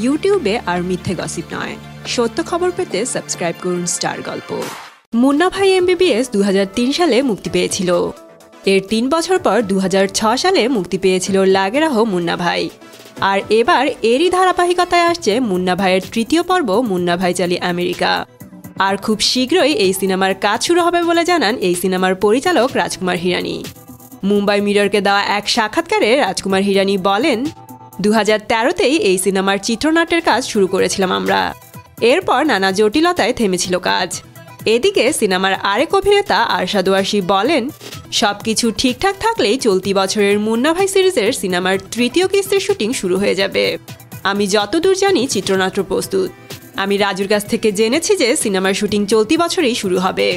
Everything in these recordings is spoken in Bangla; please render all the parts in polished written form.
ইউটিউবে আর মিথ্যে গসিপ নয়, সত্য খবর পেতে সাবস্ক্রাইব করুন স্টার গল্প। মুন্না ভাই এমবিবিএস 2003 সালে মুক্তি পেয়েছিল। এর 3 বছর পর 2006 সালে মুক্তি পেয়েছিল লাগে রহো মুন্না ভাই। আর এবার এরই ধারাবাহিকতায় আসছে মুন্না ভাইয়ের তৃতীয় পর্ব মুন্না ভাই চালি আমেরিকা। আর খুব শীঘ্রই এই সিনেমার কাজ শুরু হবে বলে জানান এই সিনেমার পরিচালক রাজকুমার হিরানি। মুম্বাই মিররকে দেওয়া এক সাক্ষাৎকারে রাজকুমার হিরানি বলেন, 2013তেই এই সিনেমার চিত্রনাট্যের কাজ শুরু করেছিলাম আমরা। এরপর নানা জটিলতায় থেমেছিল কাজ। এদিকে সিনেমার আরেক অভিনেতা আরশাদ ওয়ারসি বলেন, সবকিছু ঠিকঠাক থাকলেই চলতি বছরের মুন্না ভাই সিরিজের সিনেমার তৃতীয় কিস্তির শুটিং শুরু হয়ে যাবে। আমি যতদূর জানি চিত্রনাট্য প্রস্তুত। আমি রাজুর কাছ থেকে জেনেছি যে সিনেমার শুটিং চলতি বছরেই শুরু হবে,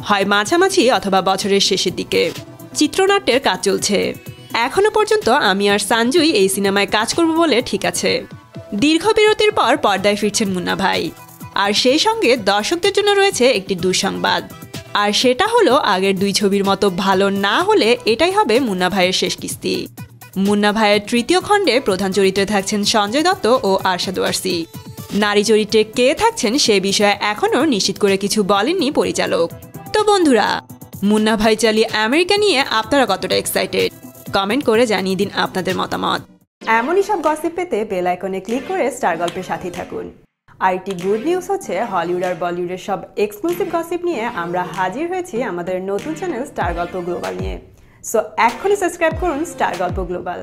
হয় মাঝামাঝি অথবা বছরের শেষের দিকে। চিত্রনাট্যের কাজ চলছে। এখনো পর্যন্ত আমি আর সঞ্জুই এই সিনেমায় কাজ করব বলে ঠিক আছে। দীর্ঘ বিরতির পর পর্দায় ফিরছেন মুন্না ভাই। আর সেই সঙ্গে দর্শকদের জন্য রয়েছে একটি দুঃসংবাদ। আর সেটা হলো আগের 2 ছবির মতো ভালো না হলে এটাই হবে মুন্না ভাইয়ের শেষ কিস্তি। মুন্না ভাইয়ের তৃতীয় খণ্ডে প্রধান চরিত্রে থাকছেন সঞ্জয় দত্ত ও আরশাদ ওয়ারসি। নারী চরিত্রে কে থাকছেন সে বিষয়ে এখনও নিশ্চিত করে কিছু বলেননি পরিচালক। তো বন্ধুরা, মুন্না ভাই চালি আমেরিকা নিয়ে আপনারা কতটা এক্সাইটেড? কমেন্ট করে জানিয়ে দিন আপনাদের মতামত। এমনই সব গসিপ পেতে বেল আইকনে ক্লিক করে স্টার গল্পের সাথেই থাকুন। আর একটি গুড নিউজ হচ্ছে, হলিউড আর বলিউডের সব এক্সক্লুসিভ গসিপ নিয়ে আমরা হাজির হয়েছি আমাদের নতুন চ্যানেল স্টার গল্প গ্লোবাল নিয়ে। সো এখনই সাবস্ক্রাইব করুন স্টার গল্প গ্লোবাল।